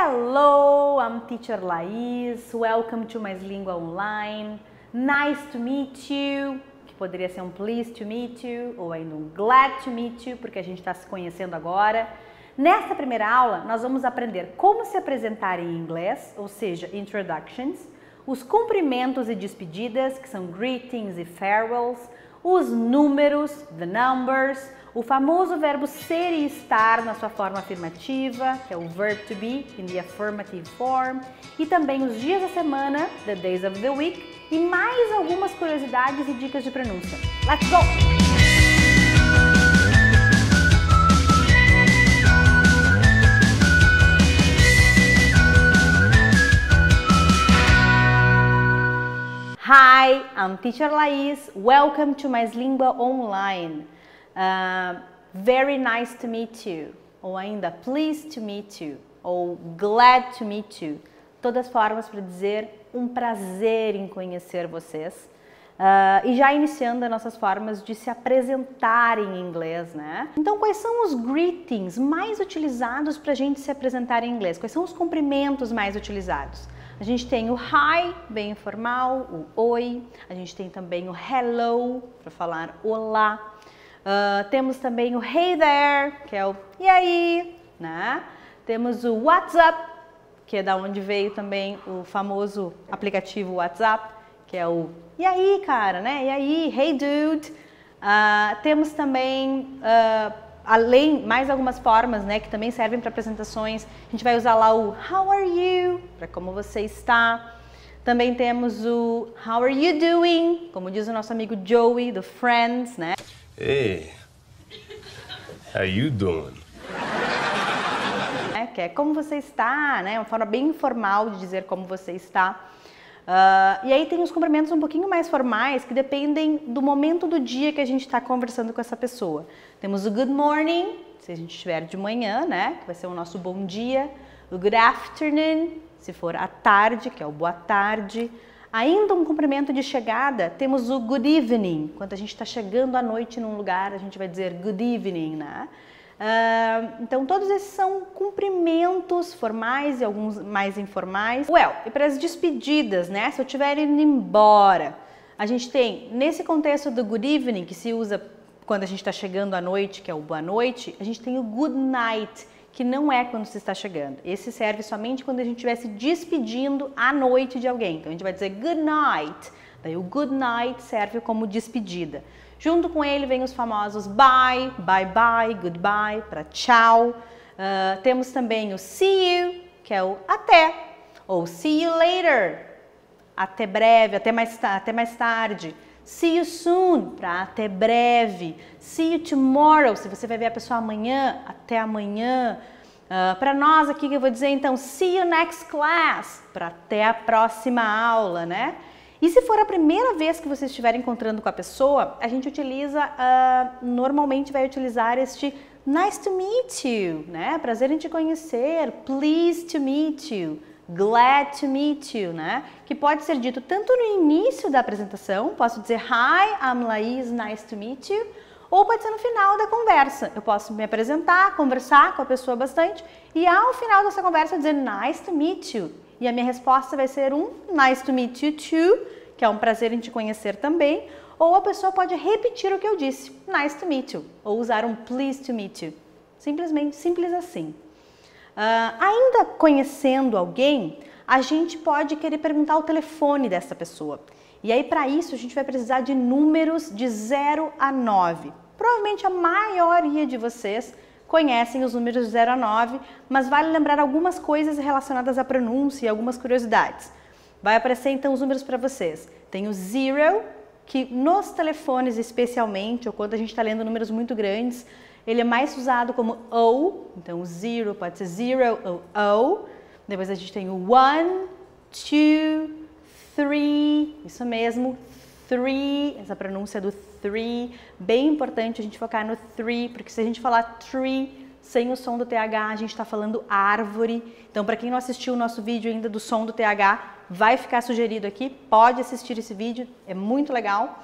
Hello, I'm Teacher Laís. Welcome to Mais Língua Online. Nice to meet you, que poderia ser um pleased to meet you, ou ainda um glad to meet you, porque a gente está se conhecendo agora. Nesta primeira aula, nós vamos aprender como se apresentar em inglês, ou seja, introductions, os cumprimentos e despedidas, que são greetings e farewells, os números, the numbers, o famoso verbo ser e estar na sua forma afirmativa, que é o verb to be, in the affirmative form, e também os dias da semana, the days of the week, e mais algumas curiosidades e dicas de pronúncia. Let's go! Hi, I'm Teacher Laís. Welcome to Mais Língua Online. Very nice to meet you. Ou ainda, pleased to meet you. Ou glad to meet you. Todas formas para dizer um prazer em conhecer vocês. E já iniciando as nossas formas de se apresentar em inglês, né? Então, quais são os greetings mais utilizados para a gente se apresentar em inglês? Quais são os cumprimentos mais utilizados? A gente tem o hi, bem informal, o oi. A gente tem também o hello, para falar olá. Temos também o hey there, que é o e aí, né? Temos o what's up, que é da onde veio também o famoso aplicativo WhatsApp, que é o e aí, cara, né? E aí, hey dude. Temos também além, mais algumas formas, né, que também servem para apresentações. A gente vai usar lá o how are you, para como você está. Também temos o how are you doing, como diz o nosso amigo Joey, do Friends, né? Hey, how you doing? Que é como você está, né? Uma forma bem informal de dizer como você está. E aí tem os cumprimentos um pouquinho mais formais que dependem do momento do dia que a gente está conversando com essa pessoa. Temos o good morning, se a gente estiver de manhã, né? Que vai ser o nosso bom dia. O good afternoon, se for à tarde, que é o boa tarde. Ainda um cumprimento de chegada, temos o good evening. Quando a gente está chegando à noite num lugar, a gente vai dizer good evening, né? Então todos esses são cumprimentos formais e alguns mais informais. E para as despedidas, né? Se eu estiver indo embora, a gente tem, nesse contexto do good evening, que se usa quando a gente está chegando à noite, que é o boa noite, a gente tem o good night, que não é quando se está chegando. Esse serve somente quando a gente estiver se despedindo à noite de alguém. Então a gente vai dizer good night, daí o good night serve como despedida. Junto com ele vem os famosos bye, bye bye, goodbye, para tchau. Temos também o see you, que é o até, ou see you later, até breve, até mais tarde. See you soon, para até breve. See you tomorrow, se você vai ver a pessoa amanhã, até amanhã. Para nós aqui que eu vou dizer então, see you next class, para até a próxima aula, né? E se for a primeira vez que você estiver encontrando com a pessoa, a gente utiliza, normalmente vai utilizar este nice to meet you, né? Prazer em te conhecer, pleased to meet you, glad to meet you, né? Que pode ser dito tanto no início da apresentação, posso dizer hi, I'm Laís, nice to meet you, ou pode ser no final da conversa. Eu posso me apresentar, conversar com a pessoa bastante e ao final dessa conversa dizer nice to meet you. E a minha resposta vai ser um nice to meet you too, que é um prazer em te conhecer também, ou a pessoa pode repetir o que eu disse, nice to meet you, ou usar um pleased to meet you. Simplesmente, simples assim. Ainda conhecendo alguém, a gente pode querer perguntar o telefone dessa pessoa. E aí, para isso, a gente vai precisar de números de 0 a 9. Provavelmente a maioria de vocês conhecem os números de 0 a 9, mas vale lembrar algumas coisas relacionadas à pronúncia e algumas curiosidades. Vai aparecer então os números para vocês. Tem o 0, que nos telefones especialmente, ou quando a gente está lendo números muito grandes, ele é mais usado como O, então o 0 pode ser 0 ou O. Depois a gente tem o 1, 2, 3, isso mesmo, 3, essa pronúncia do 3, bem importante a gente focar no 3, porque se a gente falar tree sem o som do TH, a gente está falando árvore. Então, para quem não assistiu o nosso vídeo ainda do som do TH, vai ficar sugerido aqui, pode assistir esse vídeo, é muito legal.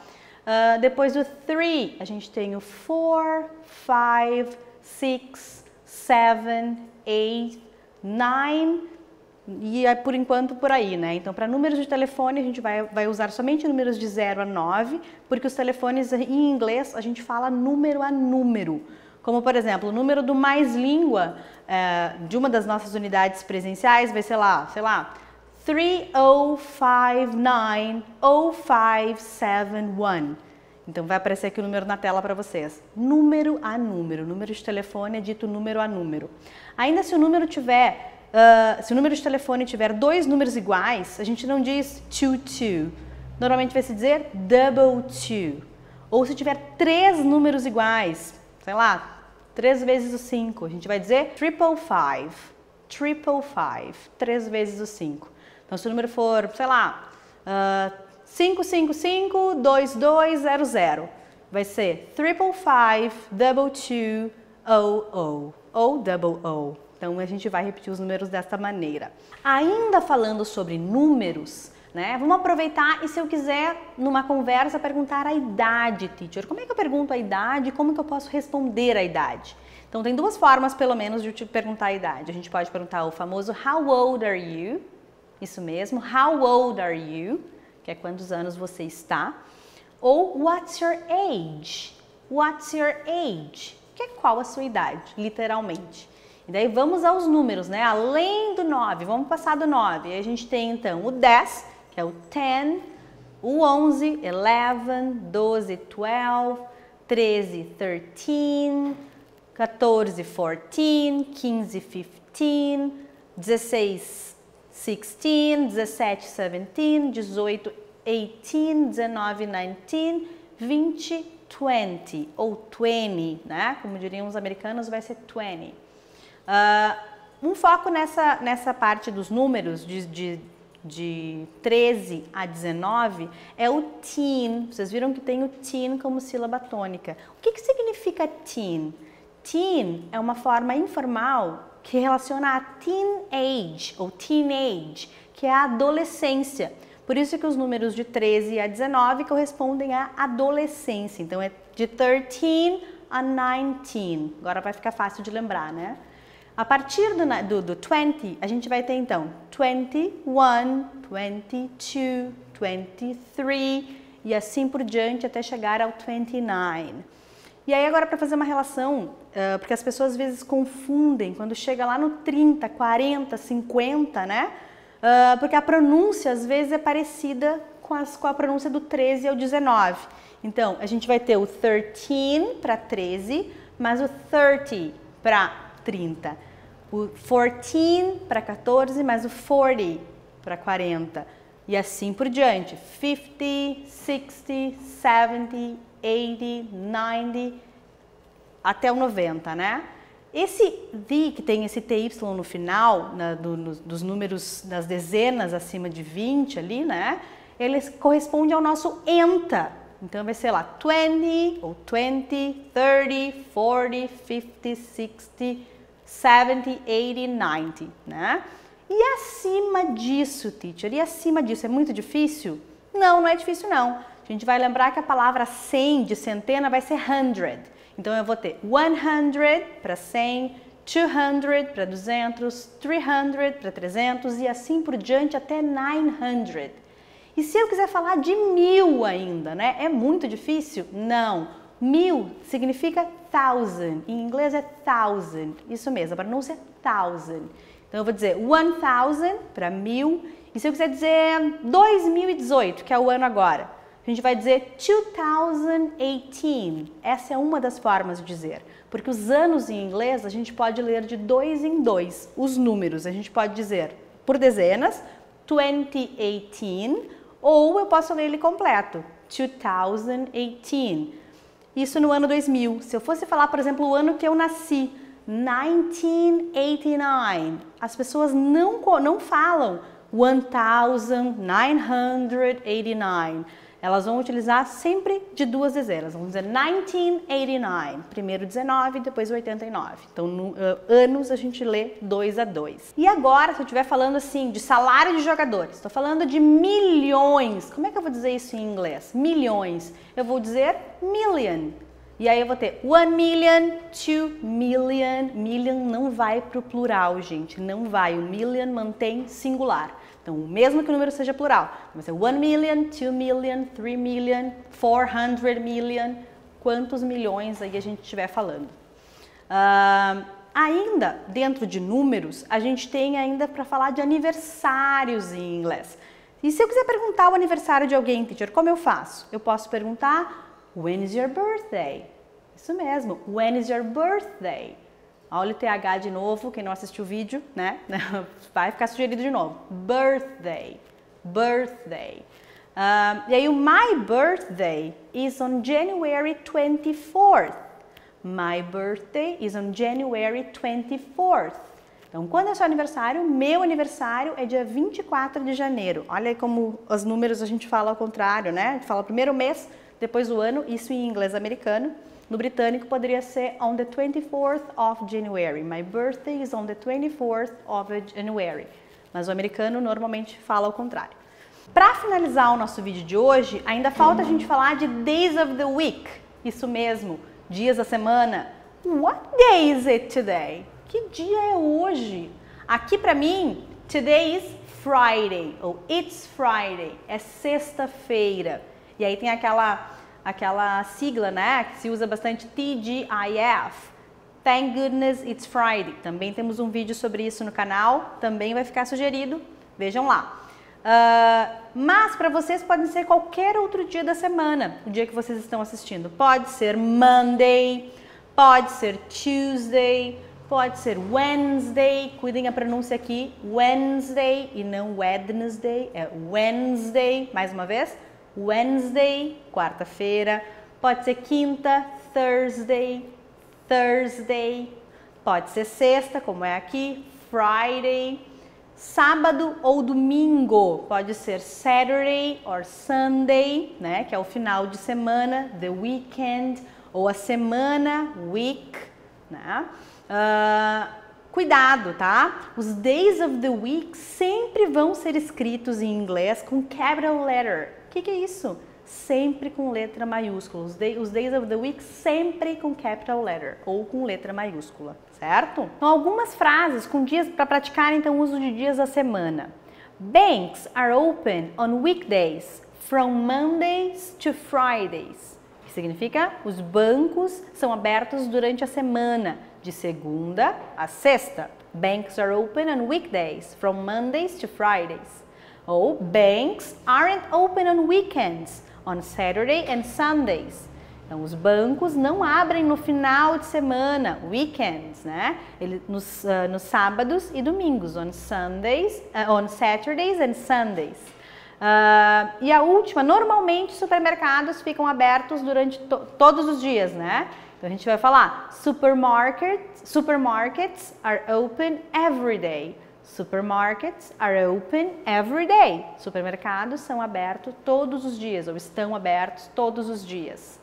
Depois do 3, a gente tem o 4, 5, 6, 7, 8, 9 e é por enquanto por aí, né? Então, para números de telefone, a gente vai usar somente números de 0 a 9, porque os telefones em inglês a gente fala número a número. Como, por exemplo, o número do Mais Língua de uma das nossas unidades presenciais vai ser lá, sei lá, 30590571. Então, vai aparecer aqui o número na tela para vocês. Número a número. Número de telefone é dito número a número. Ainda se o número tiver... se o número de telefone tiver 2 números iguais, a gente não diz 22. Normalmente vai se dizer 22. Ou se tiver 3 números iguais, sei lá, 3 vezes o 5, a gente vai dizer 555. 555. 3 vezes o 5. Então, se o número for, sei lá, 555-2200, vai ser 555-2200 ou 00. Então, a gente vai repetir os números desta maneira. Ainda falando sobre números, né? Vamos aproveitar e se eu quiser, numa conversa, perguntar a idade, teacher. Como é que eu pergunto a idade? Como que eu posso responder a idade? Então, tem 2 formas, pelo menos, de te perguntar a idade. A gente pode perguntar o famoso How old are you? Isso mesmo, How old are you? Que é quantos anos você está. Ou What's your age? What's your age? Que é qual a sua idade, literalmente. E daí vamos aos números, né? Além do 9, vamos passar do 9. Aí a gente tem então o 10, que é o 10, o 11, 11, 12, 12, 13, 13, 14, 14, 15, 15, 16, 16, 17, 17, 18, 18, 19, 19, 20, 20 ou 20, né? Como diriam os americanos, vai ser 20. Um foco nessa parte dos números de 13 a 19 é o teen. Vocês viram que tem o teen como sílaba tônica. O que significa teen? Teen é uma forma informal que relaciona a teenage ou teenage, que é a adolescência. Por isso que os números de 13 a 19 correspondem à adolescência. Então, é de 13 a 19. Agora vai ficar fácil de lembrar, né? A partir do 20, a gente vai ter, então, 21, 22, 23 e assim por diante até chegar ao 29. E aí, agora, para fazer uma relação, porque as pessoas às vezes confundem quando chega lá no 30, 40, 50, né? Porque a pronúncia às vezes é parecida com a pronúncia do 13 ao 19. Então, a gente vai ter o 13 para 13, mas o 30 para 30. O 14 para 14, mas o 40 para 40. E assim por diante. 50, 60, 70, 80, 90, até o 90, né? Esse the, que tem esse TY no final, dos números, das dezenas acima de 20 ali, né? Ele corresponde ao nosso enta. Então vai ser lá 20, ou 20, 30, 40, 50, 60, 70, 80, 90, né? E acima disso, teacher, e acima disso é muito difícil? Não, não é difícil não. A gente vai lembrar que a palavra 100 de centena vai ser 100. Então eu vou ter 100 para 100, 200 para 200, 300 para 300 e assim por diante até 900. E se eu quiser falar de 1000 ainda, né? É muito difícil? Não. 1000 significa thousand. Em inglês é thousand. Isso mesmo, a pronúncia é thousand. Então eu vou dizer 1000 para 1000. E se eu quiser dizer 2018, que é o ano agora, a gente vai dizer 2018. Essa é uma das formas de dizer. Porque os anos em inglês a gente pode ler de 2 em 2. Os números a gente pode dizer por dezenas, 2018, ou eu posso ler ele completo, 2018. Isso no ano 2000. Se eu fosse falar, por exemplo, o ano que eu nasci, 1989, as pessoas não falam 1989. Elas vão utilizar sempre de 2 dezenas. Vamos dizer 1989. Primeiro 19, depois 89. Então, anos a gente lê 2 a 2. E agora, se eu estiver falando assim de salário de jogadores, estou falando de milhões. Como é que eu vou dizer isso em inglês? Milhões. Eu vou dizer million. E aí eu vou ter 1 million, 2 million. Million não vai para o plural, gente. Não vai. O million mantém singular. Então, mesmo que o número seja plural, vai ser 1 million, 2 million, 3 million, 400 million. Quantos milhões aí a gente estiver falando. Ainda dentro de números, a gente tem ainda para falar de aniversários em inglês. E se eu quiser perguntar o aniversário de alguém, teacher, como eu faço? Eu posso perguntar when is your birthday? Isso mesmo, when is your birthday? Olha o TH de novo, quem não assistiu o vídeo, né? Vai ficar sugerido de novo. Birthday, birthday. E aí o my birthday is on January 24th. My birthday is on January 24th. Então, quando é seu aniversário, meu aniversário é dia 24 de janeiro. Olha aí como os números a gente fala ao contrário, né? A gente fala primeiro mês, depois o ano, isso em inglês americano. No britânico poderia ser on the 24th of January. My birthday is on the 24th of January. Mas o americano normalmente fala ao contrário. Para finalizar o nosso vídeo de hoje, ainda falta a gente falar de days of the week. Isso mesmo, dias da semana. What day is it today? Que dia é hoje? Aqui para mim, today is Friday, ou it's Friday, é sexta-feira. E aí tem aquela sigla, né, que se usa bastante, TGIF. Thank goodness it's Friday. Também temos um vídeo sobre isso no canal, também vai ficar sugerido, vejam lá. Mas para vocês pode ser qualquer outro dia da semana, o dia que vocês estão assistindo. Pode ser Monday, pode ser Tuesday, pode ser Wednesday, cuidem a pronúncia aqui, Wednesday e não Wednesday, é Wednesday, mais uma vez, Wednesday, quarta-feira, pode ser quinta, Thursday, Thursday, pode ser sexta, como é aqui, Friday, sábado ou domingo, pode ser Saturday or Sunday, né, que é o final de semana, the weekend, ou a semana, week, né? Cuidado, tá? Os days of the week sempre vão ser escritos em inglês com capital letter. O que é isso? Sempre com letra maiúscula. Os days of the week sempre com capital letter ou com letra maiúscula, certo? Então, algumas frases com dias para praticar então o uso de dias da semana. Banks are open on weekdays from Mondays to Fridays. Que significa os bancos são abertos durante a semana, de segunda a sexta. Banks are open on weekdays from Mondays to Fridays. Ou banks aren't open on weekends, on Saturday and Sundays. Então, os bancos não abrem no final de semana, weekends, né? Nos sábados e domingos, on Saturdays and Sundays. E a última, normalmente supermercados ficam abertos durante todos os dias, né? Então a gente vai falar supermarkets are open every day. Supermarkets are open every day. Supermercados são abertos todos os dias ou estão abertos todos os dias.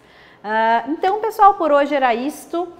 Então, pessoal, por hoje era isto.